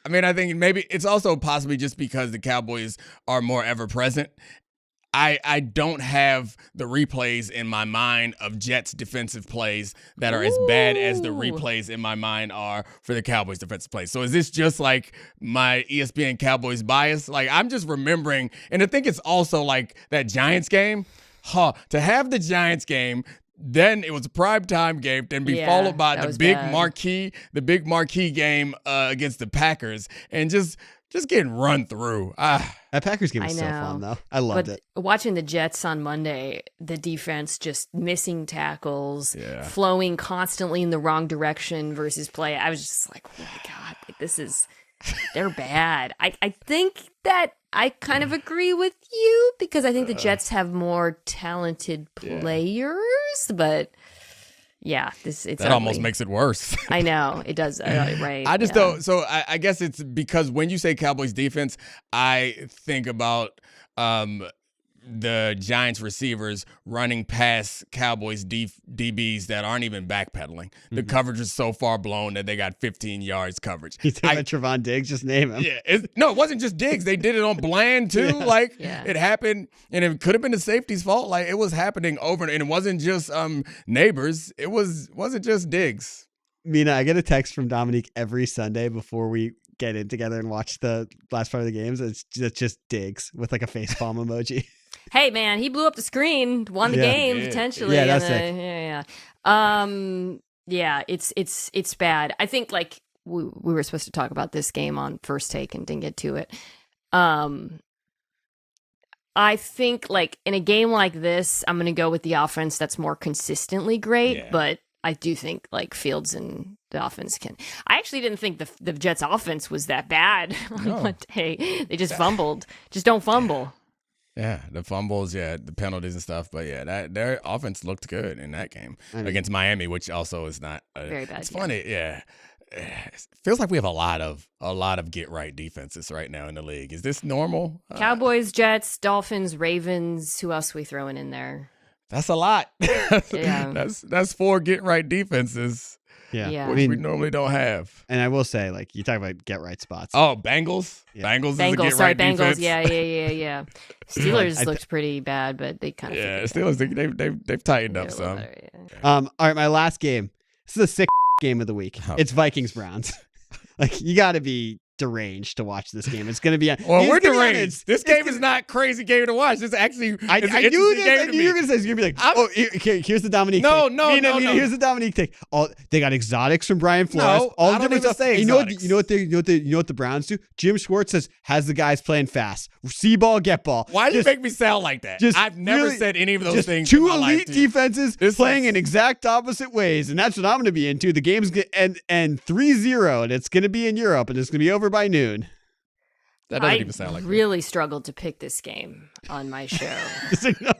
I think maybe it's also possibly just because the Cowboys are more ever present. I don't have the replays in my mind of Jets defensive plays that are as bad as the replays in my mind are for the Cowboys defensive plays. So is this just like my ESPN Cowboys bias? Like I'm just remembering, and I think it's also like that Giants game. To have the Giants game, then it was a primetime game, then be followed by the big marquee game against the Packers, and just getting run through. That Packers game was so fun, though. I loved it. Watching the Jets on Monday, the defense just missing tackles, flowing constantly in the wrong direction versus play. I was just like, oh my God, they're bad. I think that I kind of agree with you because I think the Jets have more talented players, but yeah, it's that almost makes it worse. I know it does, right? I just don't. So I guess it's because when you say Cowboys defense, I think about the Giants receivers running past Cowboys DBs that aren't even backpedaling. The coverage is so far blown that they got 15 yards coverage. You think about Trevon Diggs? Just name him. Yeah, it wasn't just Diggs. They did it on Bland too. It happened, and it could have been the safety's fault. Like it was happening over, and it wasn't just neighbors. It wasn't just Diggs. Mina, I get a text from Domonique every Sunday before we get in together and watch the last part of the games. It's just Diggs with like a facepalm emoji. Hey man, he blew up the screen, won the game potentially. Yeah, that's sick. Yeah, it's bad. I think like we were supposed to talk about this game on First Take and didn't get to it. I think like in a game like this, I'm gonna go with the offense that's more consistently great, but I do think like Fields and the offense can. I actually didn't think the Jets' offense was that bad on Monday. They just fumbled. Just don't fumble. Yeah, the fumbles, the penalties and stuff, but their offense looked good in that game against Miami, which also is not very bad. It's funny, It feels like we have a lot of get right defenses right now in the league. Is this normal? Cowboys, Jets, Dolphins, Ravens. Who else are we throwing in there? That's a lot. Yeah, that's 4 get right defenses. Yeah. which we normally don't have. And I will say, like, you talk about get right spots. Oh, Bengals. Yeah. Bengals is a get Sorry, right Bengals. defense. Yeah. Steelers I- looked pretty bad, but they kind of Yeah, Steelers. They've tightened up some. Better, yeah. All right, my last game. This is the sixth game of the week. Oh. It's Vikings Browns. Like, you got to be deranged to watch this game. It's going to be. Well, it's we're gonna be on deranged. its- This game is not crazy game to watch. This actually I is an knew interesting this. game I to knew you were me. going to say. You're going to be like, here's the Domonique. No, take. no, Mina, no. Here's the Domonique take. They got exotics from Brian Flores. No, all I don't different even stuff. say And you know exotics. what the Browns do? Jim Schwartz has the guys playing fast. See ball, get ball. Why do you Just- make me sound like that? just I've never really- said any of those just things. in two my life elite to you. defenses This playing is- in exact opposite ways, and that's what I'm going to be into. The game's and 3-0, and it's going to be in Europe, and it's going to be over by noon. That doesn't even sound like me. really struggled to pick this game on my show. Just ignore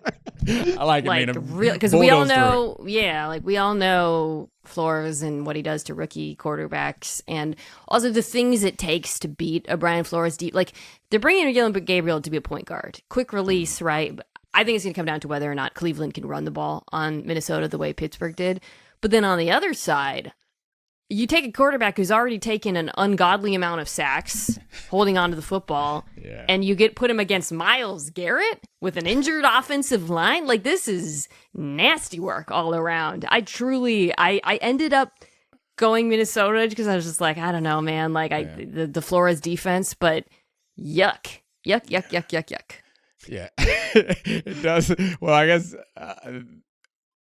it. I like it, Like, Mina. because we all Bulldoze through it. know, like we all know Flores and what he does to rookie quarterbacks, and also the things it takes to beat a Brian Flores deep. Like, they're bringing in Dylan Gabriel to be a point guard, quick release, right? But I think it's going to come down to whether or not Cleveland can run the ball on Minnesota the way Pittsburgh did. But then on the other side, you take a quarterback who's already taken an ungodly amount of sacks holding onto the football, Yeah. and you put him against Myles Garrett with an injured offensive line. Like, this is nasty work all around. I ended up going Minnesota because I was just like, I don't know, man. Like, the Flores defense, but yuck. Yeah, it does. Well, I guess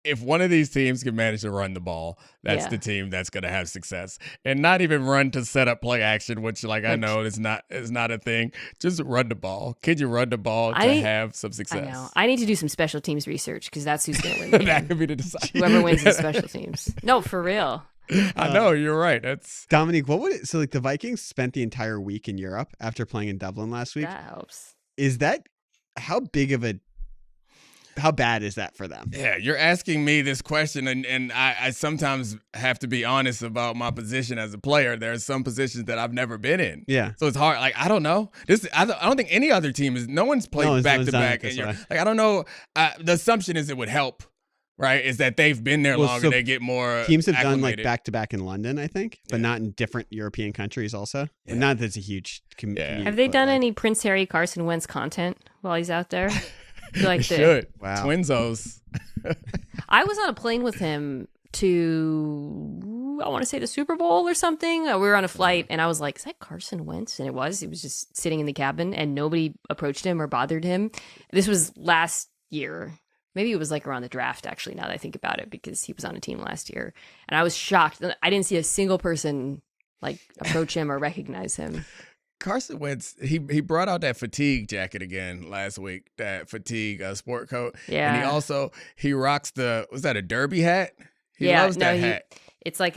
if one of these teams can manage to run the ball, that's the team that's going to have success, and not even run to set up play action, which, like, I know is not a thing. Just run the ball. Can you run the ball to have some success? I know. I need to do some special teams research because that's who's going to win the game. That could be the decider. Whoever wins the special teams. No, for real. I know, you're right. That's Domonique, what would it? So, like, the Vikings spent the entire week in Europe after playing in Dublin last week. That helps. Is that how bad is that for them? Yeah, you're asking me this question, and I sometimes have to be honest about my position as a player. There are some positions that I've never been in. Yeah. So it's hard. Like, I don't know. I don't think any other team is. No one's played back to back. Like, I don't know. The assumption is it would help, right? Is that they've been there longer. So they get more. teams have done like acclimated. back to back in London, I think, but not in different European countries. Also, but not that it's a huge. Commute, Have they but, done like, any Prince Harry Carson Wentz content while he's out there? Like They should. Wow. Twinzos. I was on a plane with him to, I want to say, the Super Bowl or something. We were on a flight, and I was like, is that Carson Wentz? And it was. He was just sitting in the cabin, and nobody approached him or bothered him. This was last year. Maybe it was like around the draft, actually, now that I think about it, because he was on a team last year. And I was shocked. I didn't see a single person like approach him or recognize him. Carson Wentz, he brought out that fatigue jacket again last week, that fatigue sport coat. Yeah. And he rocks was that a derby hat? He loves that hat. It's like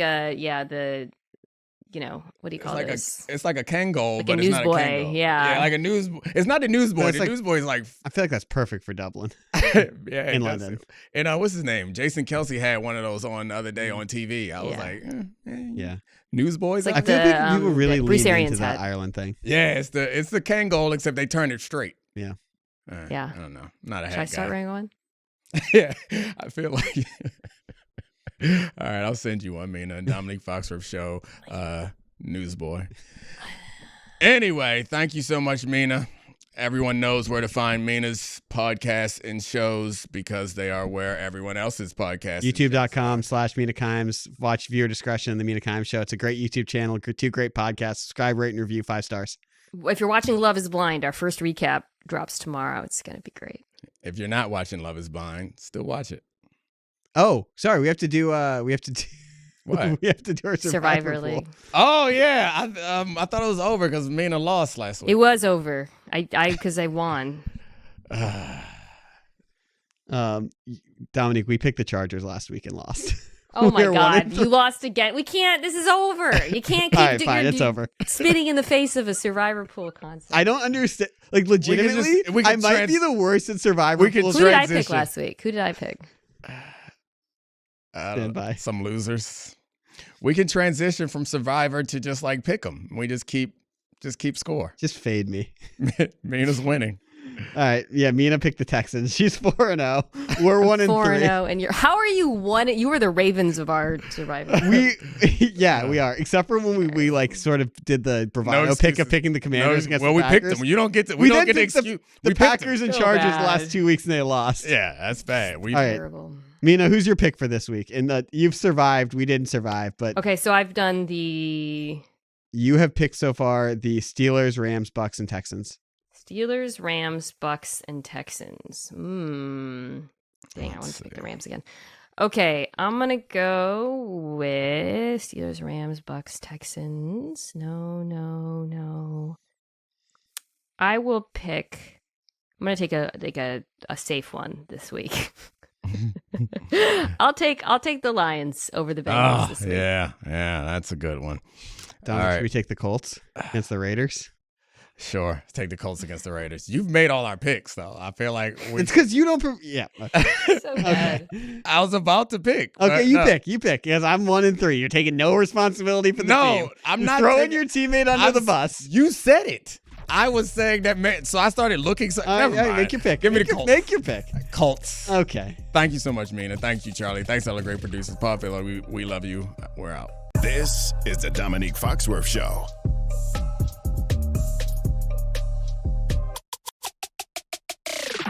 what do you call this? It's like a Kangol, Like but a it's not a newsboy, Kangol. yeah. Like a it's not a newsboy. No, it's The like- newsboy is like, I feel like that's perfect for Dublin. yeah, in that's London. it. And what's his name? Jason Kelsey had one of those on the other day on TV. I was Yeah. like, Yeah. newsboys. It's I like feel like people really Bruce lean Arians into that hat. Ireland thing. yeah, it's the Kangol, except they turned it straight. Yeah. Yeah. I don't know. Not a hat Should I start guy. wearing one? Yeah, I feel like. All right, I'll send you one, Mina. Domonique Foxworth Show, newsboy. Anyway, thank you so much, Mina. Everyone knows where to find Mina's podcasts and shows because they are where everyone else's podcasts. YouTube.com/Mina Kimes. Watch viewer discretion in the Mina Kimes Show. It's a great YouTube channel. Two great podcasts. Subscribe, rate, and review 5 stars. If you're watching Love is Blind, our first recap drops tomorrow. It's going to be great. If you're not watching Love is Blind, still watch it. Oh, sorry. We have to do. What? We have to do our Survivor pool. League. Oh yeah, I thought it was over because Mina lost last week. It was over. Because I won. Domonique, we picked the Chargers last week and lost. Oh my We're God. 1-3. You lost again. We can't. This is over. You can't keep All right, fine. It's over. spitting in the face of a Survivor pool concept. I don't understand. Like, legitimately, we can I might be the worst at Survivor we could pools. Who did I pick transition. last week? Who did I pick? Stand by. Some losers. We can transition from Survivor to just like pick 'em. We just keep score. Just fade me. Mina's winning. right. Yeah, Mina picked the Texans. She's 4-0. We're 1-3. 4-0, and how are you 1? You were the Ravens of our survivor. We are. Except for when we like sort of did the bravado pick of picking the Commanders against the Packers. Well, we picked them. You don't get to. We don't get to excuse. The Packers and Chargers the last 2 weeks, and they lost. Yeah, that's bad. All right. Terrible. Mina, who's your pick for this week? And you've survived. We didn't survive, but Okay, so I've done the you have picked so far the Steelers, Rams, Bucks, and Texans. Steelers, Rams, Bucks, and Texans. Dang, I want to pick the Rams again. Okay, I'm going to go with Steelers, Rams, Bucks, Texans. No. I will pick. I'm going to take a safe one this week. I'll take the Lions over the Bengals this week. Yeah, that's a good one. Dom, should we take the Colts against the Raiders? Sure. Let's take the Colts against the Raiders. You've made all our picks, though. I feel like it's because you don't. Yeah. Okay. So bad. I was about to pick. Okay, you pick. Because I'm 1-3. You're taking no responsibility for the team. No, I'm You're not throwing your teammate under the bus. You said it. I was saying that. So I started looking. Never mind. Make your pick. Give me the Colts. Make your pick. Colts. Okay. Thank you so much, Mina. Thank you, Charlie. Thanks to all the great producers. Paul Pillow, we love you. We're out. This is the Domonique Foxworth Show.